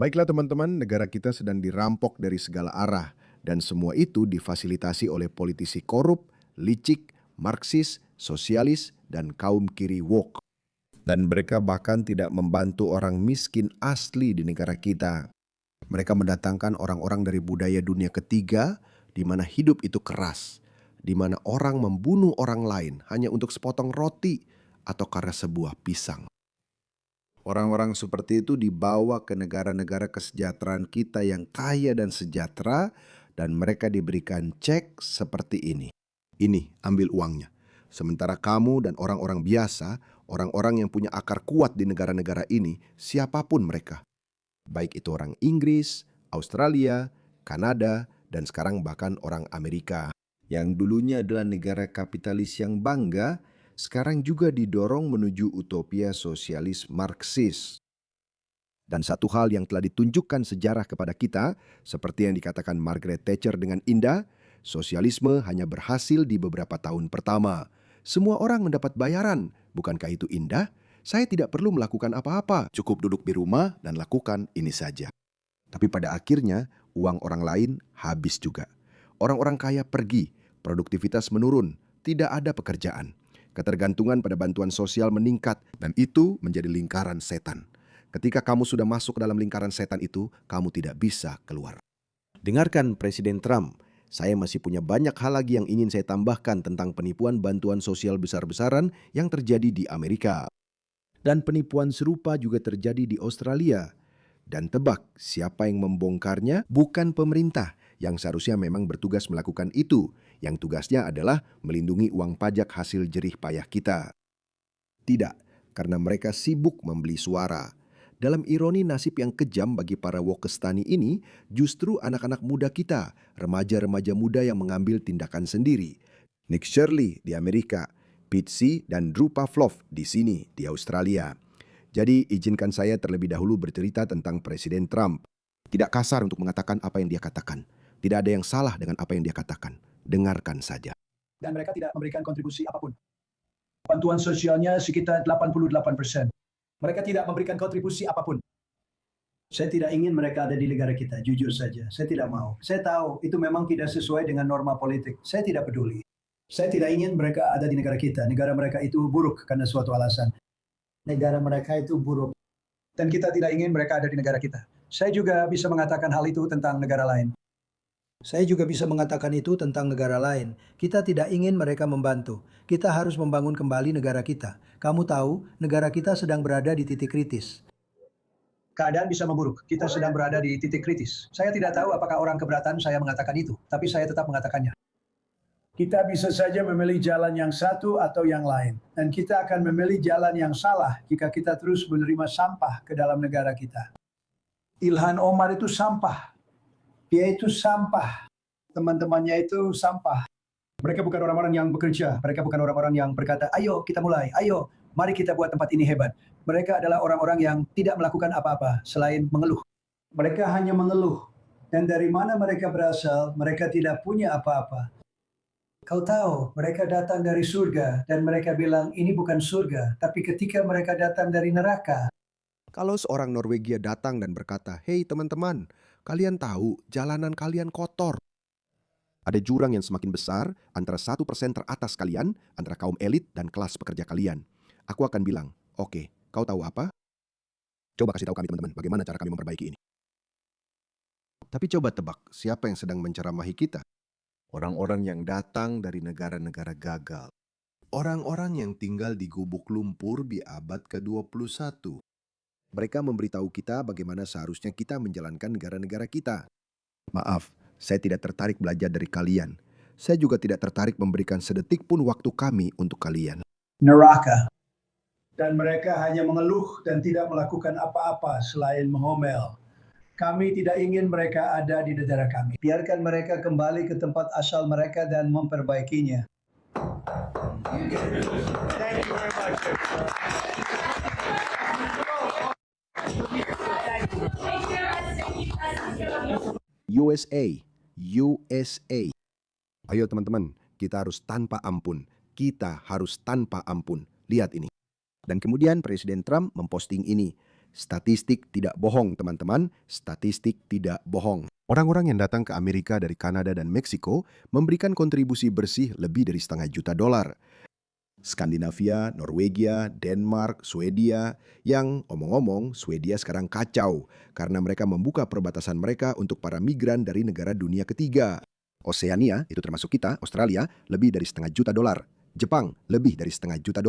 Baiklah teman-teman, negara kita sedang dirampok dari segala arah dan semua itu difasilitasi oleh politisi korup, licik, Marxis, sosialis, dan kaum kiri woke. Dan mereka bahkan tidak membantu orang miskin asli di negara kita. Mereka mendatangkan orang-orang dari budaya dunia ketiga di mana hidup itu keras, di mana orang membunuh orang lain hanya untuk sepotong roti atau karena sebuah pisang. Orang-orang seperti itu dibawa ke negara-negara kesejahteraan kita yang kaya dan sejahtera dan mereka diberikan cek seperti ini. Ini, ambil uangnya. Sementara kamu dan orang-orang biasa, orang-orang yang punya akar kuat di negara-negara ini, siapapun mereka, baik itu orang Inggris, Australia, Kanada, dan sekarang bahkan orang Amerika, yang dulunya adalah negara kapitalis yang bangga, sekarang juga didorong menuju utopia sosialis Marxis. Dan satu hal yang telah ditunjukkan sejarah kepada kita, seperti yang dikatakan Margaret Thatcher dengan indah, sosialisme hanya berhasil di beberapa tahun pertama. Semua orang mendapat bayaran, bukankah itu indah? Saya tidak perlu melakukan apa-apa, cukup duduk di rumah dan lakukan ini saja. Tapi pada akhirnya, uang orang lain habis juga. Orang-orang kaya pergi, produktivitas menurun, tidak ada pekerjaan. Ketergantungan pada bantuan sosial meningkat, dan itu menjadi lingkaran setan. Ketika kamu sudah masuk ke dalam lingkaran setan itu, kamu tidak bisa keluar. Dengarkan Presiden Trump. Saya masih punya banyak hal lagi yang ingin saya tambahkan tentang penipuan bantuan sosial besar-besaran yang terjadi di Amerika. Dan penipuan serupa juga terjadi di Australia. Dan tebak, siapa yang membongkarnya? Bukan pemerintah yang seharusnya memang bertugas melakukan itu. Yang tugasnya adalah melindungi uang pajak hasil jerih payah kita. Tidak, karena mereka sibuk membeli suara. Dalam ironi nasib yang kejam bagi para wokestani ini, justru anak-anak muda kita, remaja-remaja muda yang mengambil tindakan sendiri. Nick Shirley di Amerika, Pete C. dan Drew Pavlov di sini, di Australia. Jadi izinkan saya terlebih dahulu bercerita tentang Presiden Trump. Tidak kasar untuk mengatakan apa yang dia katakan. Tidak ada yang salah dengan apa yang dia katakan. Dengarkan saja. Dan mereka tidak memberikan kontribusi apapun. Bantuan sosialnya sekitar 88%. Mereka tidak memberikan kontribusi apapun. Saya tidak ingin mereka ada di negara kita, jujur saja. Saya tidak mau. Saya tahu itu memang tidak sesuai dengan norma politik. Saya tidak peduli. Saya tidak ingin mereka ada di negara kita. Negara mereka itu buruk karena suatu alasan. Negara mereka itu buruk. Dan kita tidak ingin mereka ada di negara kita. Saya juga bisa mengatakan hal itu tentang negara lain. Saya juga bisa mengatakan itu tentang negara lain. Kita tidak ingin mereka membantu. Kita harus membangun kembali negara kita. Kamu tahu, negara kita sedang berada di titik kritis. Keadaan bisa memburuk. Kita sedang berada di titik kritis. Saya tidak tahu apakah orang keberatan saya mengatakan itu, tapi saya tetap mengatakannya. Kita bisa saja memilih jalan yang satu atau yang lain. Dan kita akan memilih jalan yang salah jika kita terus menerima sampah ke dalam negara kita. Ilhan Omar itu sampah. Dia itu sampah. Teman-temannya itu sampah. Mereka bukan orang-orang yang bekerja. Mereka bukan orang-orang yang berkata, ayo kita mulai, ayo mari kita buat tempat ini hebat. Mereka adalah orang-orang yang tidak melakukan apa-apa selain mengeluh. Mereka hanya mengeluh. Dan dari mana mereka berasal, mereka tidak punya apa-apa. Kau tahu, mereka datang dari surga dan mereka bilang ini bukan surga. Tapi ketika mereka datang dari neraka. Kalau seorang Norwegia datang dan berkata, hei teman-teman, kalian tahu jalanan kalian kotor. Ada jurang yang semakin besar antara 1% teratas kalian, antara kaum elit dan kelas pekerja kalian. Aku akan bilang, oke, kau tahu apa? Coba kasih tahu kami teman-teman, bagaimana cara kami memperbaiki ini. Tapi coba tebak, siapa yang sedang menceramahi kita? Orang-orang yang datang dari negara-negara gagal. Orang-orang yang tinggal di gubuk lumpur di abad ke-21. Mereka memberitahu kita bagaimana seharusnya kita menjalankan negara-negara kita. Maaf, saya tidak tertarik belajar dari kalian. Saya juga tidak tertarik memberikan sedetik pun waktu kami untuk kalian. Neraka. Dan mereka hanya mengeluh dan tidak melakukan apa-apa selain mengomel. Kami tidak ingin mereka ada di negara kami. Biarkan mereka kembali ke tempat asal mereka dan memperbaikinya. Thank you very much. USA, USA. Ayo teman-teman, kita harus tanpa ampun. Kita harus tanpa ampun. Lihat ini. Dan kemudian Presiden Trump memposting ini. Statistik tidak bohong, teman-teman. Statistik tidak bohong. Orang-orang yang datang ke Amerika dari Kanada dan Meksiko memberikan kontribusi bersih lebih dari $500 juta. Skandinavia, Norwegia, Denmark, Swedia, yang omong-omong Swedia sekarang kacau karena mereka membuka perbatasan mereka untuk para migran dari negara dunia ketiga. Oseania, itu termasuk kita, Australia, lebih dari $500 juta. Jepang, lebih dari $500 juta.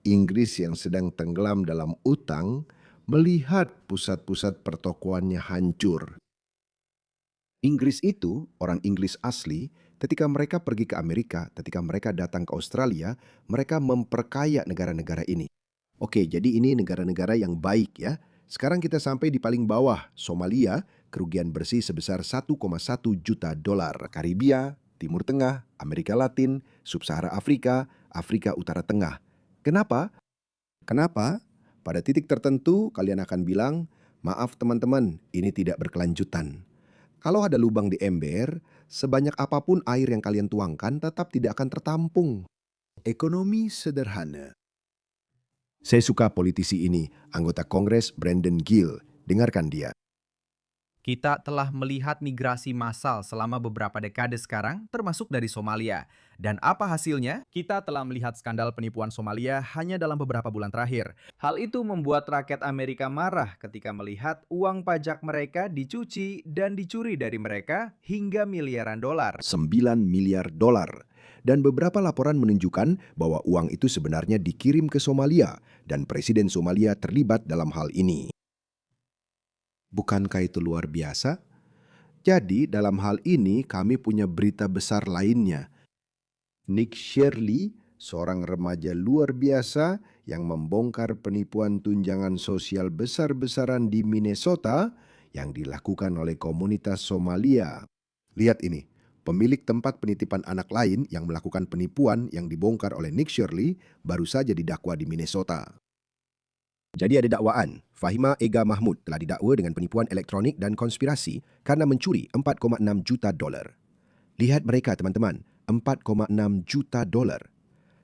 Inggris yang sedang tenggelam dalam utang, melihat pusat-pusat pertokoannya hancur. Inggris itu, orang Inggris asli, ketika mereka pergi ke Amerika, ketika mereka datang ke Australia, mereka memperkaya negara-negara ini. Oke, jadi ini negara-negara yang baik ya. Sekarang kita sampai di paling bawah, Somalia, kerugian bersih sebesar $1,1 juta. Karibia, Timur Tengah, Amerika Latin, Sub-Sahara Afrika, Afrika Utara Tengah. Kenapa? Pada titik tertentu kalian akan bilang, maaf teman-teman, ini tidak berkelanjutan. Kalau ada lubang di ember, sebanyak apapun air yang kalian tuangkan tetap tidak akan tertampung. Ekonomi sederhana. Saya suka politisi ini, anggota Kongres Brandon Gill. Dengarkan dia. Kita telah melihat migrasi massal selama beberapa dekade sekarang, termasuk dari Somalia. Dan apa hasilnya? Kita telah melihat skandal penipuan Somalia hanya dalam beberapa bulan terakhir. Hal itu membuat rakyat Amerika marah ketika melihat uang pajak mereka dicuci dan dicuri dari mereka hingga miliaran dolar. $9 miliar. Dan beberapa laporan menunjukkan bahwa uang itu sebenarnya dikirim ke Somalia dan Presiden Somalia terlibat dalam hal ini. Bukankah itu luar biasa? Jadi dalam hal ini kami punya berita besar lainnya. Nick Shirley, seorang remaja luar biasa yang membongkar penipuan tunjangan sosial besar-besaran di Minnesota yang dilakukan oleh komunitas Somalia. Lihat ini, pemilik tempat penitipan anak lain yang melakukan penipuan yang dibongkar oleh Nick Shirley baru saja didakwa di Minnesota. Jadi ada dakwaan, Fahima Ega Mahmud telah didakwa dengan penipuan elektronik dan konspirasi karena mencuri $4,6 juta. Lihat mereka teman-teman, $4,6 juta.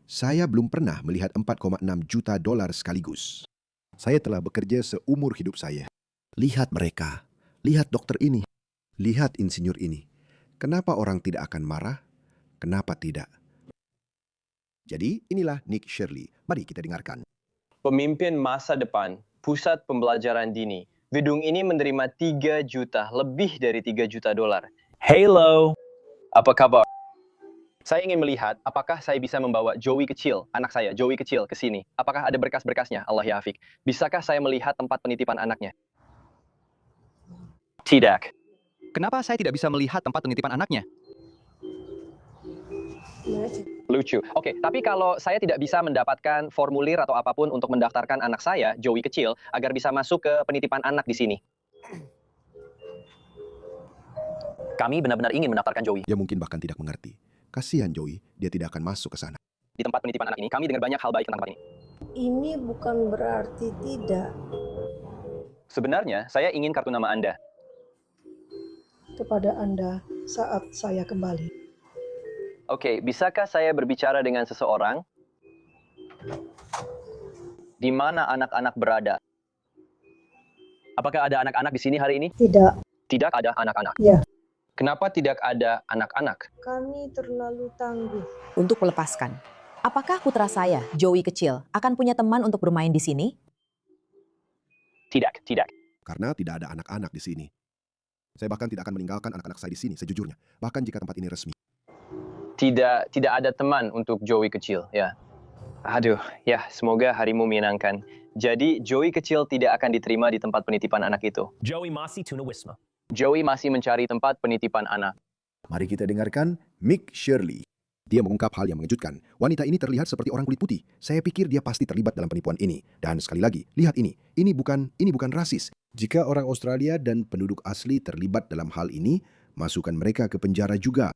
Saya belum pernah melihat $4,6 juta sekaligus. Saya telah bekerja seumur hidup saya. Lihat mereka, lihat dokter ini, lihat insinyur ini. Kenapa orang tidak akan marah? Kenapa tidak? Jadi inilah Nick Shirley. Mari kita dengarkan. Pemimpin masa depan, pusat pembelajaran dini. Gedung ini menerima 3 juta, lebih dari 3 juta dolar. Hello, apa kabar? Saya ingin melihat apakah saya bisa membawa Joey kecil, anak saya, Joey kecil, ke sini. Apakah ada berkas-berkasnya, Allah ya Afiq? Bisakah saya melihat tempat penitipan anaknya? Tidak. Kenapa saya tidak bisa melihat tempat penitipan anaknya? Lucu. Oke, tapi kalau saya tidak bisa mendapatkan formulir atau apapun untuk mendaftarkan anak saya, Joey kecil, agar bisa masuk ke penitipan anak di sini. Kami benar-benar ingin mendaftarkan Joey. Dia mungkin bahkan tidak mengerti. Kasihan Joey, dia tidak akan masuk ke sana. Di tempat penitipan anak ini, kami dengar banyak hal baik tentang tempat ini. Ini bukan berarti tidak. Sebenarnya, saya ingin kartu nama Anda. Kepada Anda saat saya kembali. Oke, bisakah saya berbicara dengan seseorang? Di mana anak-anak berada? Apakah ada anak-anak di sini hari ini? Tidak. Tidak ada anak-anak. Ya. Kenapa tidak ada anak-anak? Kami terlalu tangguh. Untuk melepaskan. Apakah putra saya, Joey kecil, akan punya teman untuk bermain di sini? Tidak, tidak. Karena tidak ada anak-anak di sini. Saya bahkan tidak akan meninggalkan anak-anak saya di sini, sejujurnya. Bahkan jika tempat ini resmi. Tidak ada teman untuk Joey kecil, ya. Aduh, ya semoga harimu menyenangkan. Jadi Joey kecil tidak akan diterima di tempat penitipan anak itu. Joey masih tunawisma. Joey masih mencari tempat penitipan anak. Mari kita dengarkan Nick Shirley. Dia mengungkap hal yang mengejutkan. Wanita ini terlihat seperti orang kulit putih. Saya pikir dia pasti terlibat dalam penipuan ini. Dan sekali lagi, lihat ini. Ini bukan rasis. Jika orang Australia dan penduduk asli terlibat dalam hal ini, masukkan mereka ke penjara juga.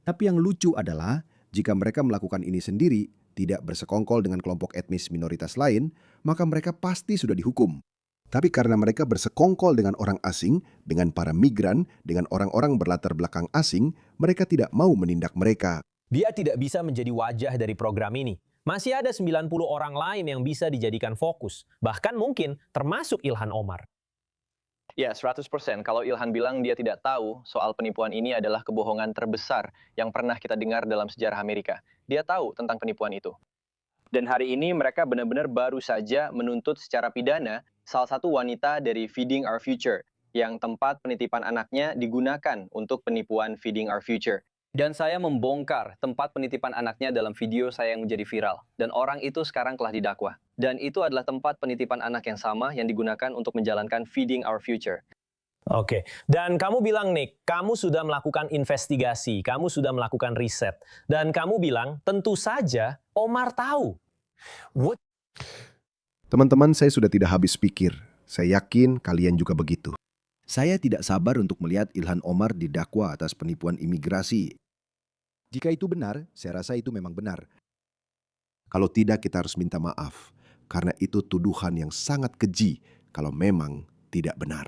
Tapi yang lucu adalah, jika mereka melakukan ini sendiri, tidak bersekongkol dengan kelompok etnis minoritas lain, maka mereka pasti sudah dihukum. Tapi karena mereka bersekongkol dengan orang asing, dengan para migran, dengan orang-orang berlatar belakang asing, mereka tidak mau menindak mereka. Dia tidak bisa menjadi wajah dari program ini. Masih ada 90 orang lain yang bisa dijadikan fokus, bahkan mungkin termasuk Ilhan Omar. Ya, 100%. Kalau Ilhan bilang dia tidak tahu soal penipuan ini adalah kebohongan terbesar yang pernah kita dengar dalam sejarah Amerika. Dia tahu tentang penipuan itu. Dan hari ini mereka benar-benar baru saja menuntut secara pidana salah satu wanita dari Feeding Our Future yang tempat penitipan anaknya digunakan untuk penipuan Feeding Our Future. Dan saya membongkar tempat penitipan anaknya dalam video saya yang menjadi viral. Dan orang itu sekarang telah didakwa. Dan itu adalah tempat penitipan anak yang sama yang digunakan untuk menjalankan Feeding Our Future. Oke, dan kamu bilang, Nick, kamu sudah melakukan investigasi, kamu sudah melakukan riset. Dan kamu bilang, tentu saja Omar tahu. What? Teman-teman, saya sudah tidak habis pikir. Saya yakin kalian juga begitu. Saya tidak sabar untuk melihat Ilhan Omar didakwa atas penipuan imigrasi. Jika itu benar, saya rasa itu memang benar. Kalau tidak, kita harus minta maaf. Karena itu tuduhan yang sangat keji kalau memang tidak benar.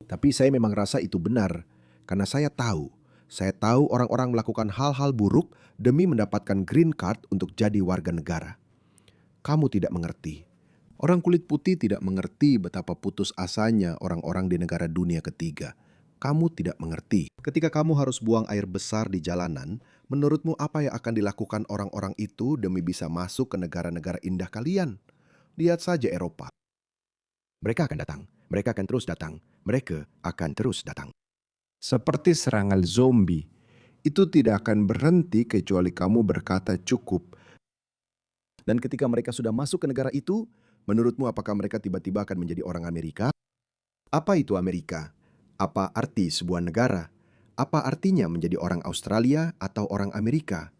Tapi saya memang rasa itu benar. Karena saya tahu orang-orang melakukan hal-hal buruk demi mendapatkan green card untuk jadi warga negara. Kamu tidak mengerti. Orang kulit putih tidak mengerti betapa putus asanya orang-orang di negara dunia ketiga. Kamu tidak mengerti. Ketika kamu harus buang air besar di jalanan, menurutmu apa yang akan dilakukan orang-orang itu demi bisa masuk ke negara-negara indah kalian? Lihat saja Eropa. Mereka akan datang. Mereka akan terus datang. Mereka akan terus datang. Seperti serangan zombie. Itu tidak akan berhenti kecuali kamu berkata cukup. Dan ketika mereka sudah masuk ke negara itu, menurutmu apakah mereka tiba-tiba akan menjadi orang Amerika? Apa itu Amerika? Apa arti sebuah negara? Apa artinya menjadi orang Australia atau orang Amerika?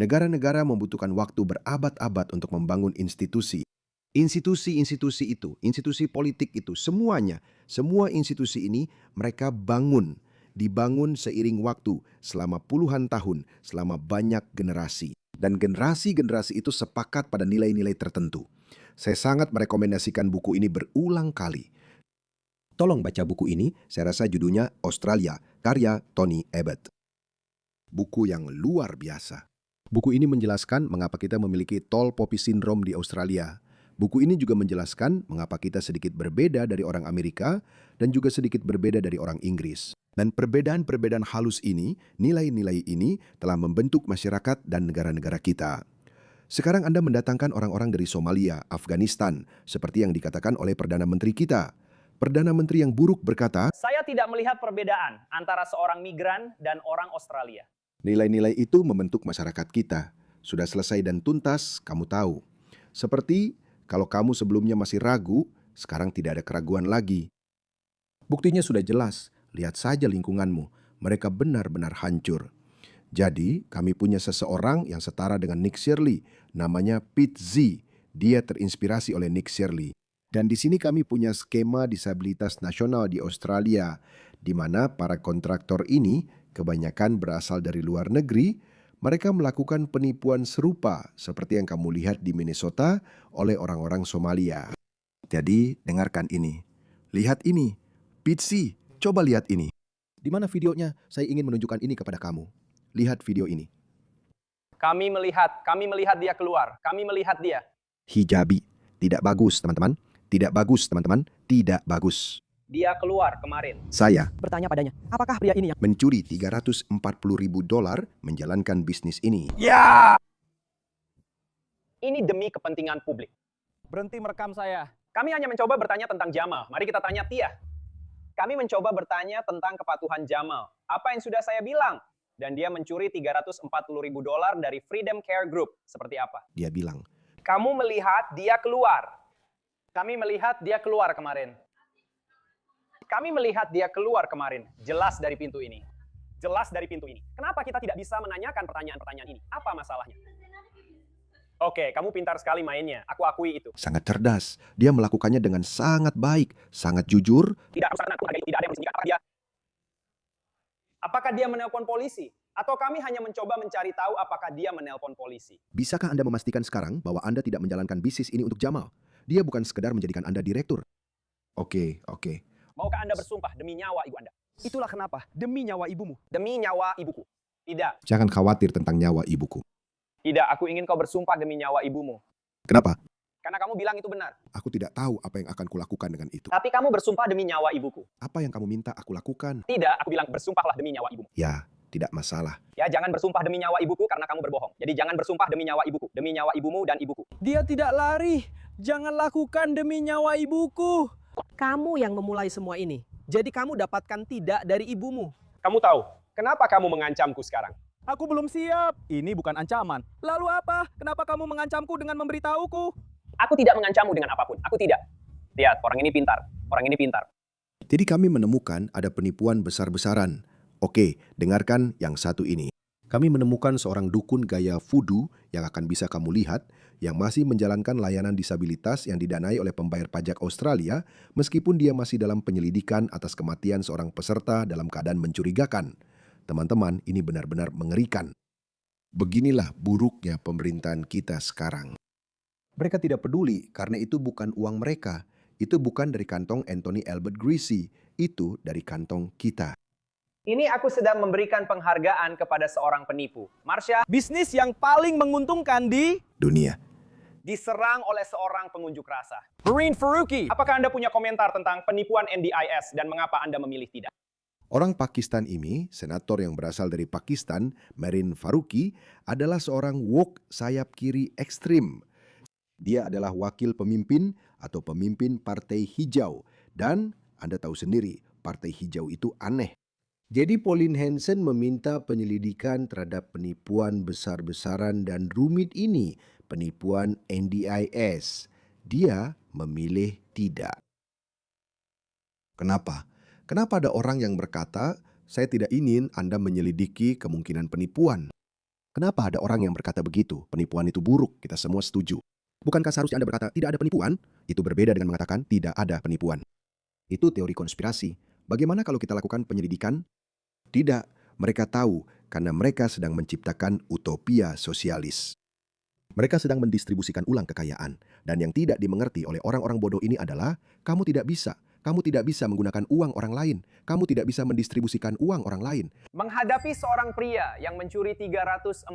Negara-negara membutuhkan waktu berabad-abad untuk membangun institusi. Institusi-institusi itu, institusi politik itu, semuanya, semua institusi ini mereka dibangun seiring waktu selama puluhan tahun, selama banyak generasi. Dan generasi-generasi itu sepakat pada nilai-nilai tertentu. Saya sangat merekomendasikan buku ini berulang kali. Tolong baca buku ini, saya rasa judulnya Australia, karya Tony Abbott. Buku yang luar biasa. Buku ini menjelaskan mengapa kita memiliki tall poppy syndrome di Australia. Buku ini juga menjelaskan mengapa kita sedikit berbeda dari orang Amerika dan juga sedikit berbeda dari orang Inggris. Dan perbedaan-perbedaan halus ini, nilai-nilai ini telah membentuk masyarakat dan negara-negara kita. Sekarang Anda mendatangkan orang-orang dari Somalia, Afghanistan, seperti yang dikatakan oleh Perdana Menteri kita. Perdana Menteri yang buruk berkata, Saya tidak melihat perbedaan antara seorang migran dan orang Australia. nilai-nilai itu membentuk masyarakat kita. Sudah selesai dan tuntas, kamu tahu. Seperti kalau kamu sebelumnya masih ragu, sekarang tidak ada keraguan lagi. Buktinya sudah jelas, lihat saja lingkunganmu. Mereka benar-benar hancur. Jadi, kami punya seseorang yang setara dengan Nick Shirley, namanya Pete Z. Dia terinspirasi oleh Nick Shirley. Dan di sini kami punya skema disabilitas nasional di Australia, di mana para kontraktor ini kebanyakan berasal dari luar negeri. Mereka melakukan penipuan serupa seperti yang kamu lihat di Minnesota oleh orang-orang Somalia. Jadi, dengarkan ini. Lihat ini. Pitsi, coba lihat ini. Di mana videonya? Saya ingin menunjukkan ini kepada kamu. Lihat video ini. Kami melihat dia keluar, kami melihat dia. Hijabi. Tidak bagus, teman-teman. Tidak bagus, teman-teman. Tidak bagus. Dia keluar kemarin. Saya Bertanya padanya, apakah pria ini yang... mencuri $340.000 menjalankan bisnis ini. Ini demi kepentingan publik. Berhenti merekam saya. Kami hanya mencoba bertanya tentang Jamal. Mari kita tanya Tia. Kami mencoba bertanya tentang kepatuhan Jamal. Apa yang sudah saya bilang? Dan dia mencuri $340.000 dari Freedom Care Group. Seperti apa? Dia bilang, Kamu melihat dia keluar. Kami melihat dia keluar kemarin. Kami melihat dia keluar kemarin. Jelas dari pintu ini. Jelas dari pintu ini. Kenapa kita tidak bisa menanyakan pertanyaan-pertanyaan ini? Apa masalahnya? Oke, kamu pintar sekali mainnya. Aku akui itu. sangat cerdas. Dia melakukannya dengan sangat baik, sangat jujur. Tidak harus aku hargai, tidak ada yang disembunyikan. Apakah dia menelpon polisi? Atau kami hanya mencoba mencari tahu apakah dia menelpon polisi? Bisakah Anda memastikan sekarang bahwa Anda tidak menjalankan bisnis ini untuk Jamal? Dia bukan sekedar menjadikan Anda direktur. Oke. Maukah Anda bersumpah demi nyawa ibu Anda? Itulah kenapa. Demi nyawa ibumu. Demi nyawa ibuku. Tidak. Jangan khawatir tentang nyawa ibuku. Tidak, aku ingin kau bersumpah demi nyawa ibumu. Kenapa? Karena kamu bilang itu benar. Aku tidak tahu apa yang akan kulakukan dengan itu. Tapi kamu bersumpah demi nyawa ibuku. Apa yang kamu minta aku lakukan? Tidak, aku bilang bersumpahlah demi nyawa ibumu. Ya, tidak masalah. Ya, jangan bersumpah demi nyawa ibuku karena kamu berbohong. Jadi jangan bersumpah demi nyawa ibuku, demi nyawa ibumu dan ibuku. Dia tidak lari. Jangan lakukan demi nyawa ibuku. Kamu yang memulai semua ini. Jadi kamu dapatkan tidak dari ibumu. Kamu tahu, kenapa kamu mengancamku sekarang? Aku belum siap. Ini bukan ancaman. Lalu apa? Kenapa kamu mengancamku dengan memberitahuku? Aku tidak mengancammu dengan apapun. Aku tidak. Lihat, orang ini pintar. Orang ini pintar. Jadi kami menemukan ada penipuan besar-besaran. Oke, dengarkan yang satu ini. Kami menemukan seorang dukun gaya voodoo yang akan bisa kamu lihat, yang masih menjalankan layanan disabilitas yang didanai oleh pembayar pajak Australia, meskipun dia masih dalam penyelidikan atas kematian seorang peserta dalam keadaan mencurigakan. Teman-teman, ini benar-benar mengerikan. Beginilah buruknya pemerintahan kita sekarang. Mereka tidak peduli karena itu bukan uang mereka. Itu bukan dari kantong Anthony Albert Greasy. Itu dari kantong kita. Ini aku sedang memberikan penghargaan kepada seorang penipu. Marsha Bisnis yang paling menguntungkan di Dunia. diserang oleh seorang pengunjuk rasa. Marine Faruqi. Apakah Anda punya komentar tentang penipuan NDIS dan mengapa Anda memilih tidak? Orang Pakistan ini, senator yang berasal dari Pakistan, Marine Faruqi, adalah seorang woke sayap kiri ekstrim. Dia adalah wakil pemimpin atau pemimpin Partai Hijau. Dan Anda tahu sendiri, Partai Hijau itu aneh. Jadi Pauline Hanson meminta penyelidikan terhadap penipuan besar-besaran dan rumit ini, penipuan NDIS. Dia memilih tidak. Kenapa? Kenapa ada orang yang berkata, saya tidak ingin Anda menyelidiki kemungkinan penipuan? Kenapa ada orang yang berkata begitu? Penipuan itu buruk, kita semua setuju. Bukankah seharusnya Anda berkata, tidak ada penipuan? Itu berbeda dengan mengatakan, tidak ada penipuan. Itu teori konspirasi. Bagaimana kalau kita lakukan penyelidikan? Tidak, mereka tahu karena mereka sedang menciptakan utopia sosialis. Mereka sedang mendistribusikan ulang kekayaan. Dan yang tidak dimengerti oleh orang-orang bodoh ini adalah, kamu tidak bisa menggunakan uang orang lain. Kamu tidak bisa mendistribusikan uang orang lain. Menghadapi seorang pria yang mencuri $340.000.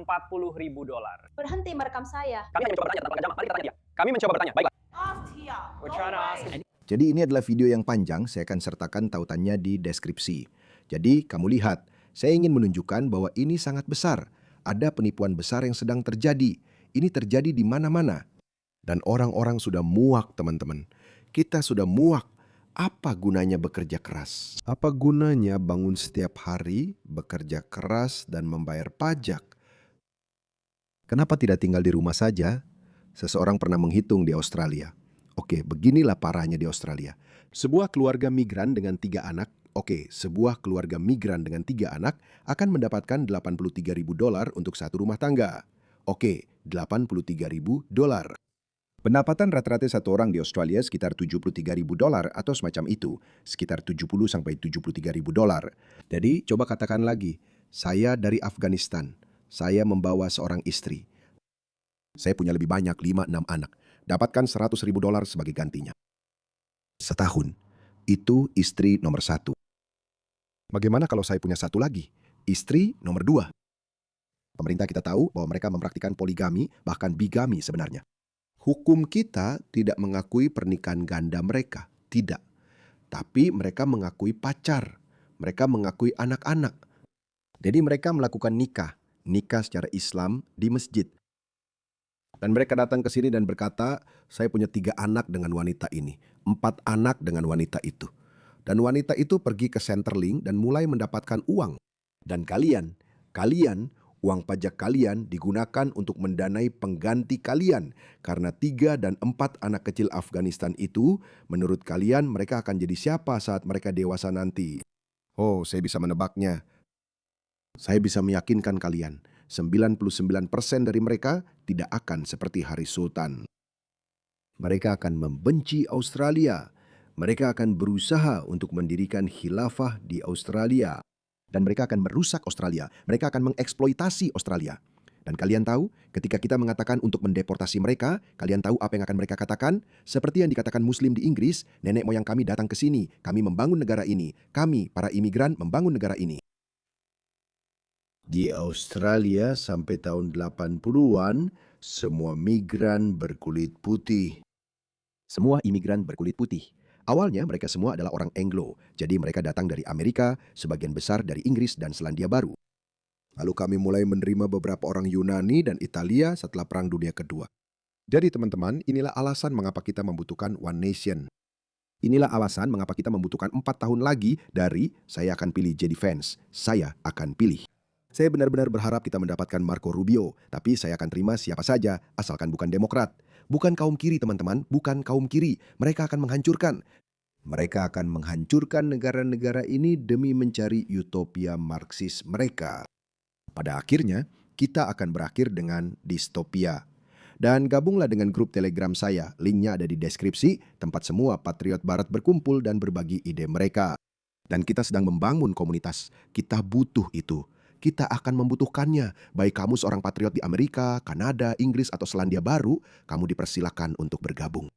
Berhenti merekam saya. Kami mencoba bertanya tanpa jawab. Mari kita tanya dia. Kami mencoba bertanya. Baiklah. We're trying to ask him. Jadi ini adalah video yang panjang, saya akan sertakan tautannya di deskripsi. Jadi kamu lihat, saya ingin menunjukkan bahwa ini sangat besar. Ada penipuan besar yang sedang terjadi. Ini terjadi di mana-mana. Dan orang-orang sudah muak, teman-teman. Kita sudah muak. Apa gunanya bekerja keras? Apa gunanya bangun setiap hari, bekerja keras dan membayar pajak? Kenapa tidak tinggal di rumah saja? Seseorang pernah menghitung di Australia. Oke, beginilah parahnya di Australia. Sebuah keluarga migran dengan 3 anak, sebuah keluarga migran dengan 3 anak akan mendapatkan $83.000 untuk satu rumah tangga. $83.000. Pendapatan rata-rata satu orang di Australia sekitar $73.000 atau semacam itu, sekitar $70-73.000. Jadi, coba katakan lagi, saya dari Afghanistan, saya membawa seorang istri. Saya punya lebih banyak, 5-6 anak. Dapatkan $100.000 sebagai gantinya. Setahun, itu istri nomor 1. Bagaimana kalau saya punya satu lagi? Istri nomor 2. Pemerintah kita tahu bahwa mereka mempraktikkan poligami, bahkan bigami sebenarnya. Hukum kita tidak mengakui pernikahan ganda mereka, tidak. Tapi mereka mengakui pacar, mereka mengakui anak-anak. Jadi mereka melakukan nikah secara Islam di masjid. Dan mereka datang ke sini dan berkata, saya punya 3 anak dengan wanita ini, 4 anak dengan wanita itu. Dan wanita itu pergi ke Centrelink dan mulai mendapatkan uang. Dan kalian, uang pajak kalian digunakan untuk mendanai pengganti kalian. Karena 3 dan 4 anak kecil Afghanistan itu, menurut kalian mereka akan jadi siapa saat mereka dewasa nanti? Oh, saya bisa menebaknya. Saya bisa meyakinkan kalian, 99% dari mereka tidak akan seperti Haris Sultan. Mereka akan membenci Australia. Mereka akan berusaha untuk mendirikan khilafah di Australia. Dan mereka akan merusak Australia. Mereka akan mengeksploitasi Australia. Dan kalian tahu, ketika kita mengatakan untuk mendeportasi mereka, kalian tahu apa yang akan mereka katakan? Seperti yang dikatakan Muslim di Inggris, nenek moyang kami datang ke sini, kami membangun negara ini. Kami, para imigran, membangun negara ini. Di Australia sampai tahun 80-an, semua migran berkulit putih. Semua imigran berkulit putih. Awalnya mereka semua adalah orang Anglo, jadi mereka datang dari Amerika, sebagian besar dari Inggris dan Selandia Baru. Lalu kami mulai menerima beberapa orang Yunani dan Italia setelah Perang Dunia Kedua. Jadi teman-teman, inilah alasan mengapa kita membutuhkan One Nation. Inilah alasan mengapa kita membutuhkan 4 tahun lagi dari saya akan pilih JD Vance, saya akan pilih. Saya benar-benar berharap kita mendapatkan Marco Rubio, tapi saya akan terima siapa saja asalkan bukan Demokrat. Bukan kaum kiri teman-teman, bukan kaum kiri. Mereka akan menghancurkan. Mereka akan menghancurkan negara-negara ini demi mencari utopia Marxis mereka. Pada akhirnya, kita akan berakhir dengan distopia. Dan gabunglah dengan grup Telegram saya, linknya ada di deskripsi, tempat semua patriot barat berkumpul dan berbagi ide mereka. Dan kita sedang membangun komunitas, kita butuh itu. Kita akan membutuhkannya, baik kamu seorang patriot di Amerika, Kanada, Inggris, atau Selandia Baru, kamu dipersilakan untuk bergabung.